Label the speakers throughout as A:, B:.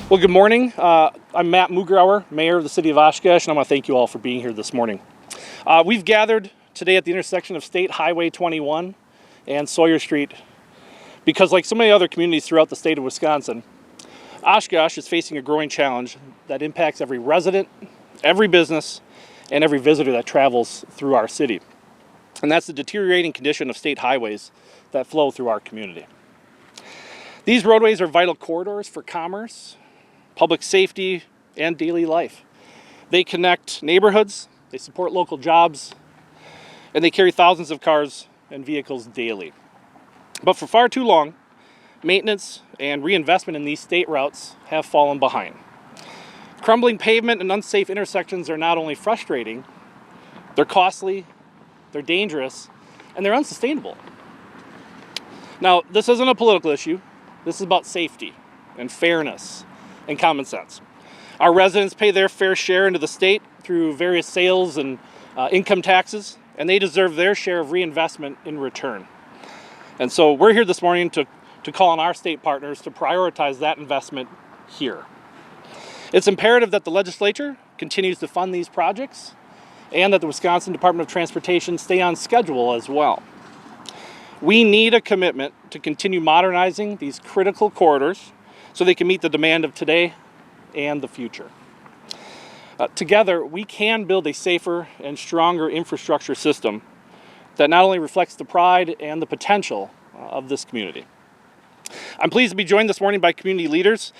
A: Well, good morning. I'm Matt Mugrauer, Mayor of the City of Oshkosh, and I want to thank you all for being here this morning. We've gathered today at the intersection of State Highway 21 and Sawyer Street because, like so many other communities throughout the state of Wisconsin, Oshkosh is facing a growing challenge that impacts every resident, every business, and every visitor that travels through our city. And that's the deteriorating condition of state highways that flow through our community. These roadways are vital corridors for commerce, public safety, and daily life. They connect neighborhoods, they support local jobs, and they carry thousands of cars and vehicles daily. But for far too long, maintenance and reinvestment in these state routes have fallen behind. Crumbling pavement and unsafe intersections are not only frustrating, they're costly, they're dangerous, and they're unsustainable. Now, this isn't a political issue. This is about safety and fairness and common sense. Our residents pay their fair share into the state through various sales and income taxes, and they deserve their share of reinvestment in return. And so we're here this morning to call on our state partners to prioritize that investment here. It's imperative that the legislature continues to fund these projects and that the Wisconsin Department of Transportation stay on schedule as well. We need a commitment to continue modernizing these critical corridors so they can meet the demand of today and the future. Together, we can build a safer and stronger infrastructure system that not only reflects the pride and the potential of this community. I'm pleased to be joined this morning by community leaders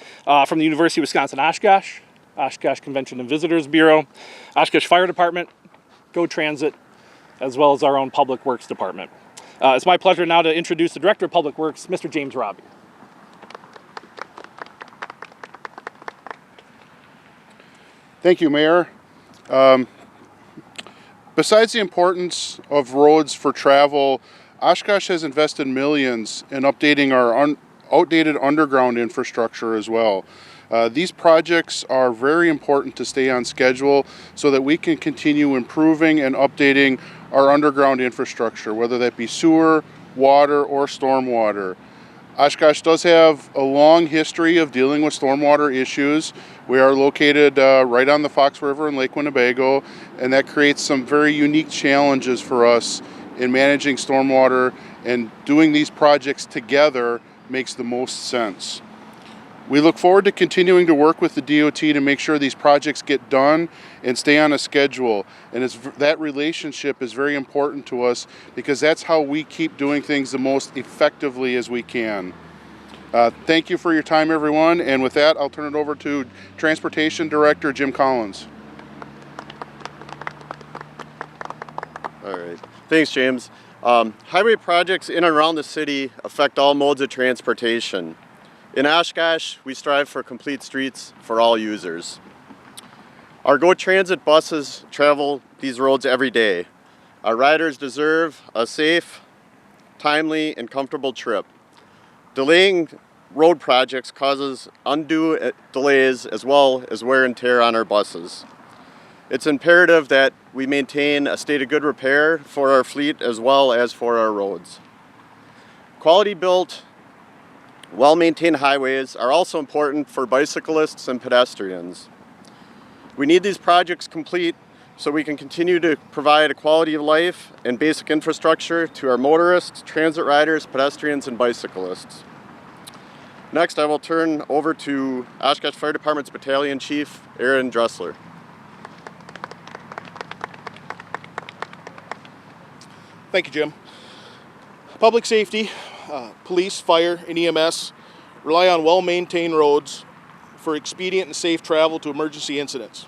A: from the University of Wisconsin-Oshkosh, Oshkosh Convention and Visitors Bureau, Oshkosh Fire Department, Go Transit, as well as our own Public Works Department. It's my pleasure now to introduce the Director of Public Works, Mr. James Robbie.
B: Thank you, Mayor. Besides the importance of roads for travel, Oshkosh has invested millions in updating our outdated underground infrastructure as well. These projects are very important to stay on schedule so that we can continue improving and updating our underground infrastructure, whether that be sewer, water, or stormwater. Oshkosh does have a long history of dealing with stormwater issues. We are located right on the Fox River in Lake Winnebago, and that creates some very unique challenges for us in managing stormwater, and doing these projects together makes the most sense. We look forward to continuing to work with the DOT to make sure these projects get done and stay on a schedule. And that relationship is very important to us because that's how we keep doing things the most effectively as we can. Thank you for your time, everyone. And with that, I'll turn it over to Transportation Director Jim Collins.
C: All right. Thanks, James. Highway projects in and around the city affect all modes of transportation. In Oshkosh, we strive for complete streets for all users. Our Go Transit buses travel these roads every day. Our riders deserve a safe, timely, and comfortable trip. Delaying road projects causes undue delays as well as wear and tear on our buses. It's imperative that we maintain a state of good repair for our fleet as well as for our roads. Quality built, well-maintained highways are also important for bicyclists and pedestrians. We need these projects complete so we can continue to provide a quality of life and basic infrastructure to our motorists, transit riders, pedestrians, and bicyclists. Next, I will turn over to Oshkosh Fire Department's Battalion Chief, Aaron Dressler.
D: Thank you, Jim. Public safety, police, fire, and EMS rely on well-maintained roads for expedient and safe travel to emergency incidents.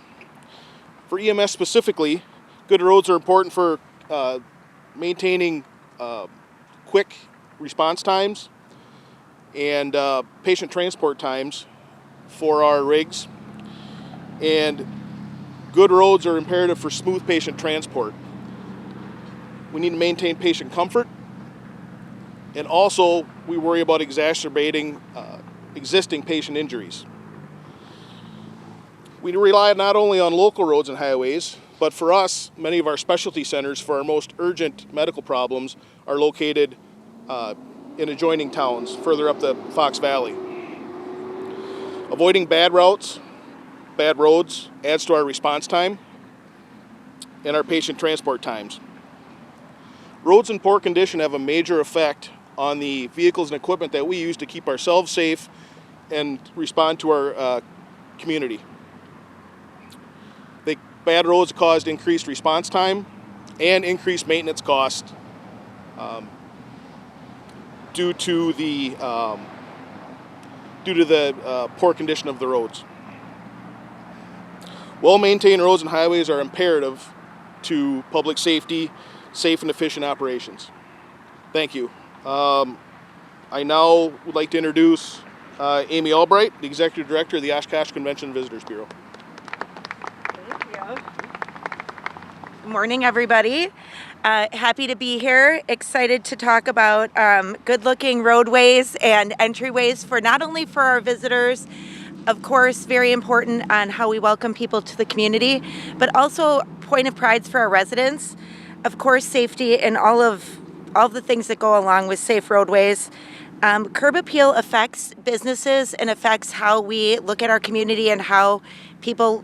D: For EMS specifically, good roads are important for maintaining quick response times and patient transport times for our rigs. And good roads are imperative for smooth patient transport. We need to maintain patient comfort, and also we worry about exacerbating existing patient injuries. We rely not only on local roads and highways, but for us, many of our specialty centers for our most urgent medical problems are located in adjoining towns further up the Fox Valley. Avoiding bad routes, bad roads adds to our response time and our patient transport times. Roads in poor condition have a major effect on the vehicles and equipment that we use to keep ourselves safe and respond to our community. Bad roads caused increased response time and increased maintenance cost due to the poor condition of the roads. Well-maintained roads and highways are imperative to public safety, safe and efficient operations. Thank you. I now would like to introduce Amy Albright, the Executive Director of the Oshkosh Convention and Visitors Bureau.
E: Good morning, everybody. Happy to be here. Excited to talk about good-looking roadways and entryways for not only for our visitors, of course, very important on how we welcome people to the community, but also point of pride for our residents. Of course, safety and all of the things that go along with safe roadways. Curb appeal affects businesses and affects how we look at our community and how people,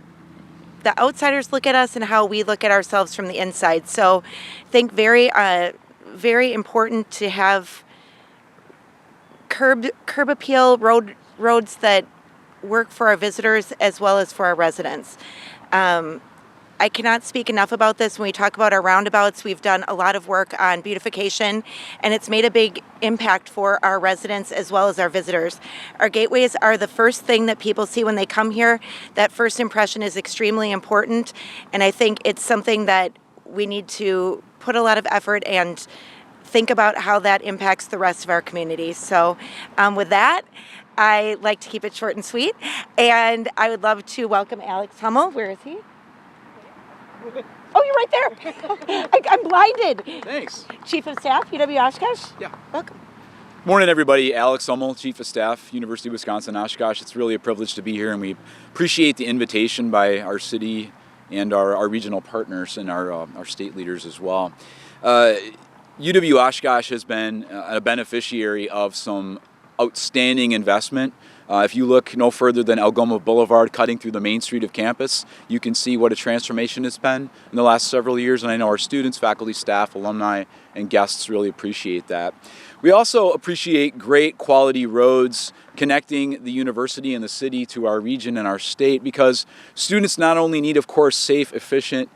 E: the outsiders, look at us and how we look at ourselves from the inside. So I think very important to have curb appeal roads that work for our visitors as well as for our residents. I cannot speak enough about this. When we talk about our roundabouts, we've done a lot of work on beautification, and it's made a big impact for our residents as well as our visitors. Our gateways are the first thing that people see when they come here. That first impression is extremely important, and I think it's something that we need to put a lot of effort and think about how that impacts the rest of our community. So with that, I like to keep it short and sweet, and I would love to welcome Alex Hummel. Where is he? Oh, you're right there. I'm blinded.
F: Thanks.
E: Chief of Staff, UW Oshkosh.
F: Yeah.
E: Welcome.
F: Morning, everybody. Alex Hummel, Chief of Staff, University of Wisconsin, Oshkosh. It's really a privilege to be here, and we appreciate the invitation by our city and our regional partners and our state leaders as well. UW Oshkosh has been a beneficiary of some outstanding investment. If you look no further than Algoma Boulevard cutting through the main street of campus, you can see what a transformation it's been in the last several years, and I know our students, faculty, staff, alumni, and guests really appreciate that. We also appreciate great quality roads connecting the university and the city to our region and our state, because students not only need, of course, safe, efficient,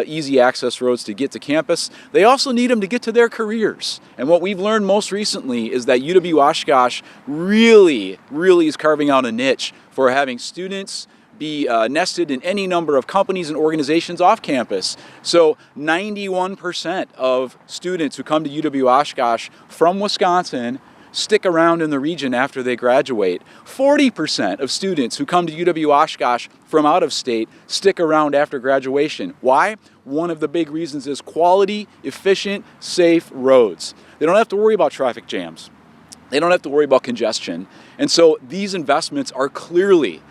F: easy access roads to get to campus, they also need them to get to their careers. And what we've learned most recently is that UW Oshkosh really is carving out a niche for having students be nested in any number of companies and organizations off campus. So 91% of students who come to UW Oshkosh from Wisconsin stick around in the region after they graduate. 40% of students who come to UW Oshkosh from out of state stick around after graduation. Why? One of the big reasons is quality, efficient, safe roads. They don't have to worry about traffic jams. They don't have to worry about congestion. And so these investments are clearly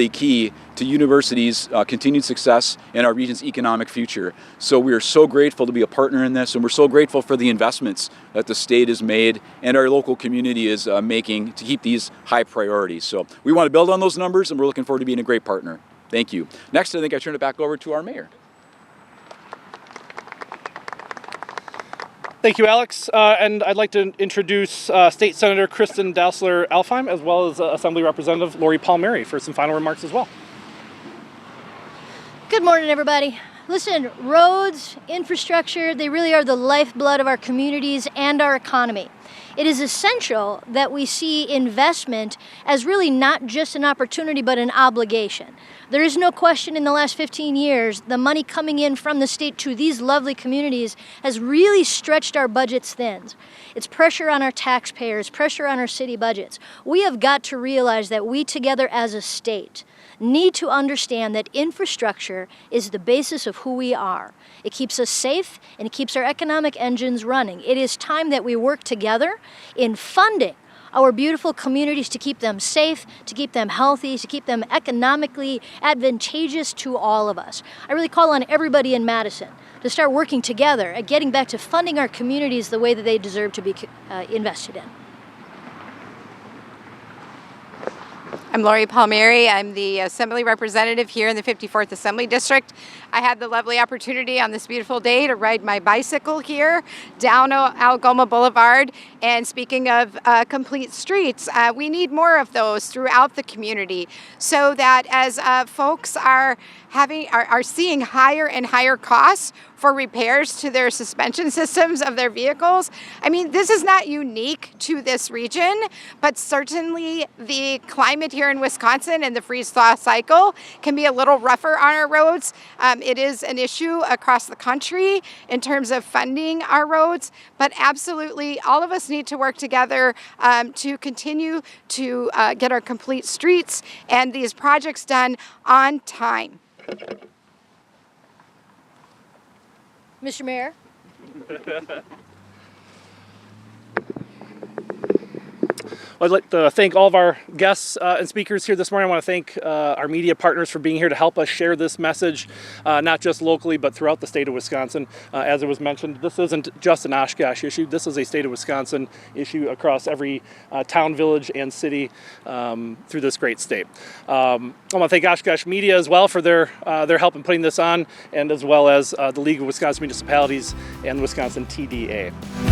F: key to university's continued success and our region's economic future. So we are so grateful to be a partner in this, and we're so grateful for the investments that the state has made and our local community is making to keep these high priorities. So we want to build on those numbers, and we're looking forward to being a great partner. Thank you. Next, I think I turn it back over to our mayor.
A: Thank you, Alex. And I'd like to introduce State Senator Kristen Dassler-Alfheim, as well as Assembly Representative Lori Palmieri for some final remarks as well.
G: Good morning, everybody. Listen, roads, infrastructure, they really are the lifeblood of our communities and our economy. It is essential that we see investment as really not just an opportunity, but an obligation. There is no question in the last 15 years, the money coming in from the state to these lovely communities has really stretched our budgets thin. It's pressure on our taxpayers, pressure on our city budgets. We have got to realize that we together as a state need to understand that infrastructure is the basis of who we are. It keeps us safe and it keeps our economic engines running. It is time that we work together in funding our beautiful communities to keep them safe, to keep them healthy, to keep them economically advantageous to all of us. I really call on everybody in Madison to start working together at getting back to funding our communities the way that they deserve to be invested in.
H: I'm Lori Palmieri. I'm the Assembly Representative here in the 54th Assembly District. I had the lovely opportunity on this beautiful day to ride my bicycle here down Algoma Boulevard. And speaking of complete streets, we need more of those throughout the community so that as folks are seeing higher and higher costs for repairs to their suspension systems of their vehicles. I mean, this is not unique to this region, but certainly the climate here in Wisconsin and the freeze-thaw cycle can be a little rougher on our roads. It is an issue across the country in terms of funding our roads, but absolutely all of us need to work together to continue to get our complete streets and these projects done on time.
G: Mr. Mayor?
A: I'd like to thank all of our guests and speakers here this morning. I want to thank our media partners for being here to help us share this message, not just locally, but throughout the state of Wisconsin. As it was mentioned, this isn't just an Oshkosh issue. This is a state of Wisconsin issue across every town, village, and city through this great state. I want to thank Oshkosh Media as well for their help in putting this on, and as well as the League of Wisconsin Municipalities and the Wisconsin TDA.